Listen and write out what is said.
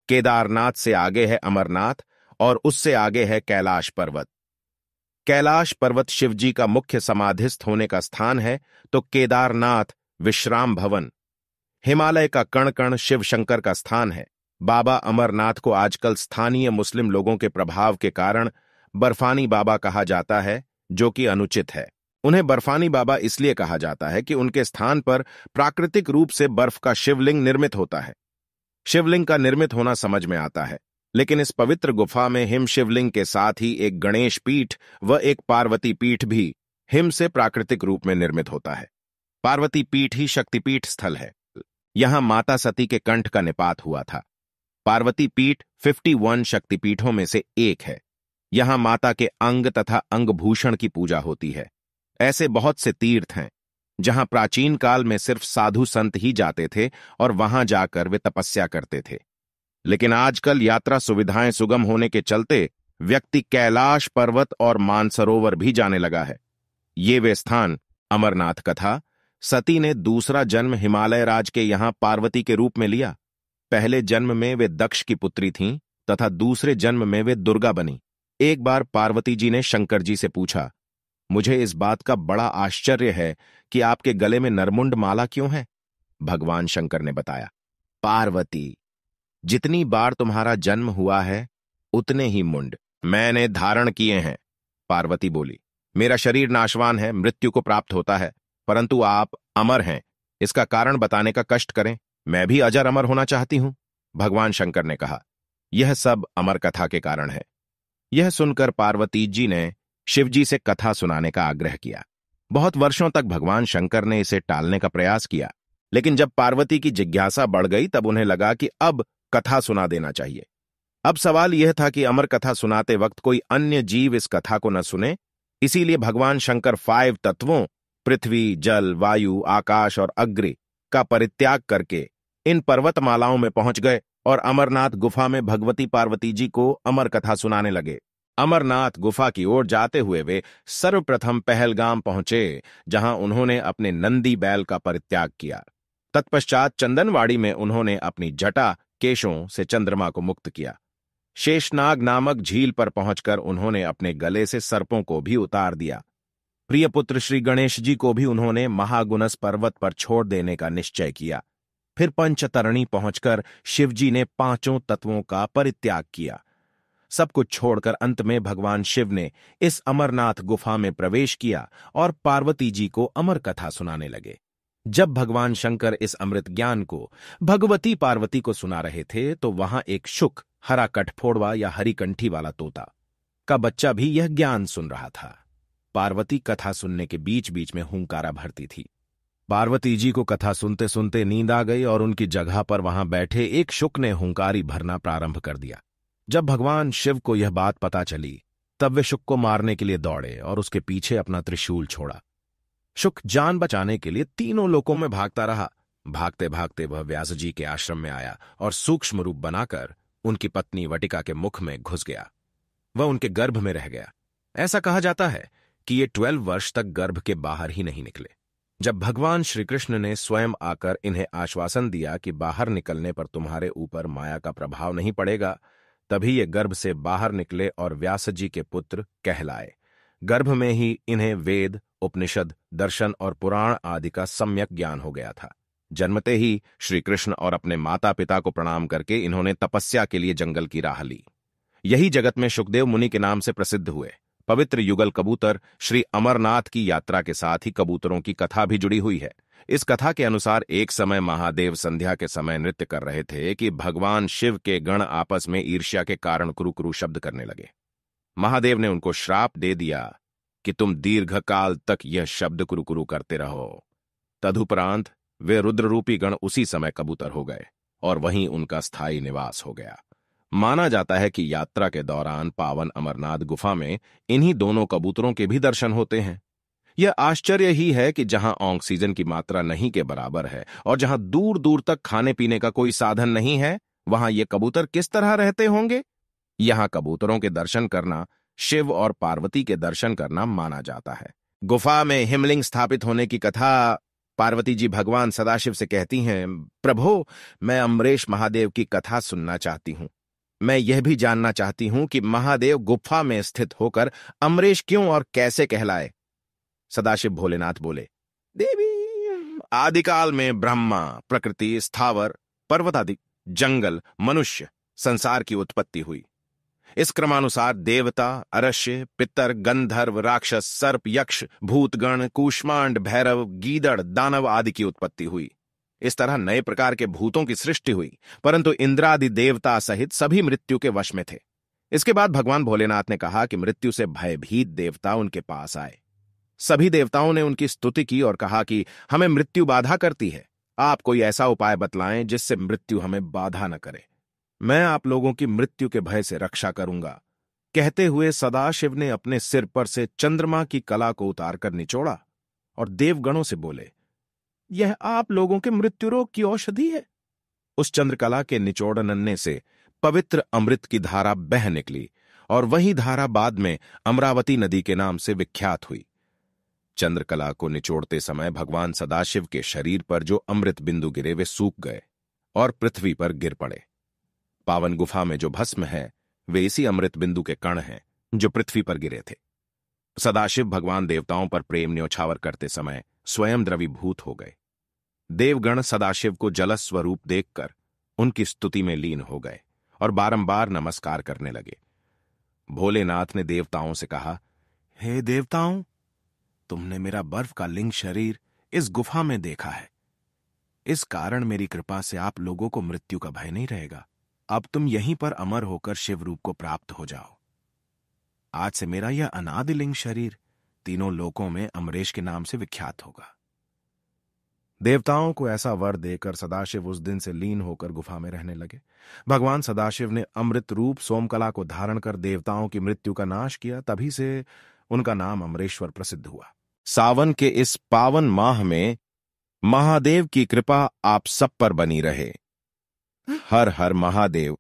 केदारनाथ से आगे है अमरनाथ और उससे आगे है कैलाश पर्वत। कैलाश पर्वत शिवजी का मुख्य समाधिस्थ होने का स्थान है, तो केदारनाथ विश्राम भवन, हिमालय का कण कण शिव शंकर का स्थान है। बाबा अमरनाथ को आजकल स्थानीय मुस्लिम लोगों के प्रभाव के कारण बर्फानी बाबा कहा जाता है, जो कि अनुचित है। उन्हें बर्फानी बाबा इसलिए कहा जाता है कि उनके स्थान पर प्राकृतिक रूप से बर्फ का शिवलिंग निर्मित होता है। शिवलिंग का निर्मित होना समझ में आता है, लेकिन इस पवित्र गुफा में हिम शिवलिंग के साथ ही एक गणेश पीठ व एक पार्वती पीठ भी हिम से प्राकृतिक रूप में निर्मित होता है। पार्वती पीठ ही शक्तिपीठ स्थल है। यहां माता सती के कंठ का निपात हुआ था। पार्वती पीठ 51 शक्तिपीठों में से एक है। यहां माता के अंग तथा अंगभूषण की पूजा होती है। ऐसे बहुत से तीर्थ हैं जहां प्राचीन काल में सिर्फ साधु संत ही जाते थे और वहां जाकर वे तपस्या करते थे, लेकिन आजकल यात्रा सुविधाएं सुगम होने के चलते व्यक्ति कैलाश पर्वत और मानसरोवर भी जाने लगा है। ये वे स्थान अमरनाथ कथा। सती ने दूसरा जन्म हिमालय राज के यहां पार्वती के रूप में लिया। पहले जन्म में वे दक्ष की पुत्री थीं तथा दूसरे जन्म में वे दुर्गा बनी। एक बार पार्वती जी ने शंकर जी से पूछा, मुझे इस बात का बड़ा आश्चर्य है कि आपके गले में नरमुंड माला क्यों है? भगवान शंकर ने बताया, पार्वती, जितनी बार तुम्हारा जन्म हुआ है उतने ही मुंड मैंने धारण किए हैं। पार्वती बोली, मेरा शरीर नाशवान है, मृत्यु को प्राप्त होता है, परंतु आप अमर हैं, इसका कारण बताने का कष्ट करें। मैं भी अजर अमर होना चाहती हूं। भगवान शंकर ने कहा, यह सब अमर कथा के कारण है। यह सुनकर पार्वती जी ने शिवजी से कथा सुनाने का आग्रह किया। बहुत वर्षों तक भगवान शंकर ने इसे टालने का प्रयास किया, लेकिन जब पार्वती की जिज्ञासा बढ़ गई तब उन्हें लगा कि अब कथा सुना देना चाहिए। अब सवाल यह था कि अमर कथा सुनाते वक्त कोई अन्य जीव इस कथा को न सुने। इसीलिए भगवान शंकर 5 तत्वों पृथ्वी, जल, वायु, आकाश और अग्नि का परित्याग करके इन पर्वतमालाओं में पहुंच गए और अमरनाथ गुफा में भगवती पार्वती जी को अमर कथा सुनाने लगे। अमरनाथ गुफा की ओर जाते हुए वे सर्वप्रथम पहलगाम पहुंचे, जहां उन्होंने अपने नंदी बैल का परित्याग किया। तत्पश्चात चंदनवाड़ी में उन्होंने अपनी जटा केशों से चंद्रमा को मुक्त किया। शेषनाग नामक झील पर पहुंचकर उन्होंने अपने गले से सर्पों को भी उतार दिया। प्रिय पुत्र श्री गणेश जी को भी उन्होंने महागुनस पर्वत पर छोड़ देने का निश्चय किया। फिर पंचतरणी पहुंचकर शिवजी ने 5 तत्वों का परित्याग किया। सब कुछ छोड़कर अंत में भगवान शिव ने इस अमरनाथ गुफा में प्रवेश किया और पार्वती जी को अमर कथा सुनाने लगे। जब भगवान शंकर इस अमृत ज्ञान को भगवती पार्वती को सुना रहे थे तो वहां एक शुक, हरा कठफोड़वा या हरी कंठी वाला तोता का बच्चा भी यह ज्ञान सुन रहा था। पार्वती कथा सुनने के बीच बीच में हुंकारा भरती थी। पार्वती जी को कथा सुनते सुनते नींद आ गई और उनकी जगह पर वहां बैठे एक शुक ने हुंकारी भरना प्रारंभ कर दिया। जब भगवान शिव को यह बात पता चली तब वे शुक को मारने के लिए दौड़े और उसके पीछे अपना त्रिशूल छोड़ा। शुक जान बचाने के लिए तीनों लोकों में भागता रहा। भागते भागते वह व्यास जी के आश्रम में आया और सूक्ष्म रूप बनाकर उनकी पत्नी वटिका के मुख में घुस गया। वह उनके गर्भ में रह गया। ऐसा कहा जाता है कि ये 12 वर्ष तक गर्भ के बाहर ही नहीं निकले। जब भगवान श्री कृष्ण ने स्वयं आकर इन्हें आश्वासन दिया कि बाहर निकलने पर तुम्हारे ऊपर माया का प्रभाव नहीं पड़ेगा, तभी ये गर्भ से बाहर निकले और व्यास जी के पुत्र कहलाए। गर्भ में ही इन्हें वेद, उपनिषद, दर्शन और पुराण आदि का सम्यक ज्ञान हो गया था। जन्मते ही श्री कृष्ण और अपने माता पिता को प्रणाम करके इन्होंने तपस्या के लिए जंगल की राह ली। यही जगत में सुखदेव मुनि के नाम से प्रसिद्ध हुए। पवित्र युगल कबूतर श्री अमरनाथ की यात्रा के साथ ही कबूतरों की कथा भी जुड़ी हुई है। इस कथा के अनुसार एक समय महादेव संध्या के समय नृत्य कर रहे थे कि भगवान शिव के गण आपस में ईर्ष्या के कारण कुरु शब्द करने लगे। महादेव ने उनको श्राप दे दिया कि तुम दीर्घकाल तक यह शब्द कुरु करते रहो। तदुपरांत वे रुद्ररूपी गण उसी समय कबूतर हो गए और वहीं उनका स्थायी निवास हो गया। माना जाता है कि यात्रा के दौरान पावन अमरनाथ गुफा में इन्हीं दोनों कबूतरों के भी दर्शन होते हैं। यह आश्चर्य ही है कि जहां ऑक्सीजन की मात्रा नहीं के बराबर है और जहां दूर दूर तक खाने पीने का कोई साधन नहीं है, वहां ये कबूतर किस तरह रहते होंगे। यहां कबूतरों के दर्शन करना शिव और पार्वती के दर्शन करना माना जाता है। गुफा में हिमलिंग स्थापित होने की कथा पार्वती जी भगवान सदाशिव से कहती हैं, प्रभो, मैं अमरेश महादेव की कथा सुनना चाहती हूं। मैं यह भी जानना चाहती हूं कि महादेव गुफा में स्थित होकर अमरेश क्यों और कैसे कहलाए। सदाशिव भोलेनाथ बोले, देवी, आदिकाल में ब्रह्मा, प्रकृति, स्थावर, पर्वत आदि, जंगल, मनुष्य, संसार की उत्पत्ति हुई। इस क्रमानुसार देवता, अरष्य, पितर, गंधर्व, राक्षस, सर्प, यक्ष, भूतगण, कूष्मांड, भैरव, गीदड़, दानव आदि की उत्पत्ति हुई। इस तरह नए प्रकार के भूतों की सृष्टि हुई, परंतु इंद्रादि देवता सहित सभी मृत्यु के वश में थे। इसके बाद भगवान भोलेनाथ ने कहा कि मृत्यु से भयभीत देवता उनके पास आए। सभी देवताओं ने उनकी स्तुति की और कहा कि हमें मृत्यु बाधा करती है, आप कोई ऐसा उपाय बतलाएं जिससे मृत्यु हमें बाधा न करे। मैं आप लोगों की मृत्यु के भय से रक्षा करूंगा। कहते हुए सदाशिव ने अपने सिर पर से चंद्रमा की कला को उतारकर निचोड़ा और देवगणों से बोले, यह आप लोगों के मृत्यु रोग की औषधि है। उस चंद्रकला के निचोड़नने से पवित्र अमृत की धारा बह निकली और वही धारा बाद में अमरावती नदी के नाम से विख्यात हुई। चंद्रकला को निचोड़ते समय भगवान सदाशिव के शरीर पर जो अमृत बिंदु गिरे वे सूख गए और पृथ्वी पर गिर पड़े। पावन गुफा में जो भस्म है वे इसी अमृत बिंदु के कण हैं जो पृथ्वी पर गिरे थे। सदाशिव भगवान देवताओं पर प्रेम न्योछावर करते समय स्वयं द्रवीभूत हो गए। देवगण सदाशिव को जलस स्वरूप देखकर उनकी स्तुति में लीन हो गए और बारंबार नमस्कार करने लगे। भोलेनाथ ने देवताओं से कहा, हे देवताओं, तुमने मेरा बर्फ का लिंग शरीर इस गुफा में देखा है। इस कारण मेरी कृपा से आप लोगों को मृत्यु का भय नहीं रहेगा। अब तुम यहीं पर अमर होकर शिव रूप को प्राप्त हो जाओ। आज से मेरा यह अनादि लिंग शरीर तीनों लोकों में अमरेश के नाम से विख्यात होगा। देवताओं को ऐसा वर देकर सदाशिव उस दिन से लीन होकर गुफा में रहने लगे। भगवान सदाशिव ने अमृत रूप सोमकला को धारण कर देवताओं की मृत्यु का नाश किया। तभी से उनका नाम अमरेश्वर प्रसिद्ध हुआ। सावन के इस पावन माह में महादेव की कृपा आप सब पर बनी रहे। हर हर महादेव।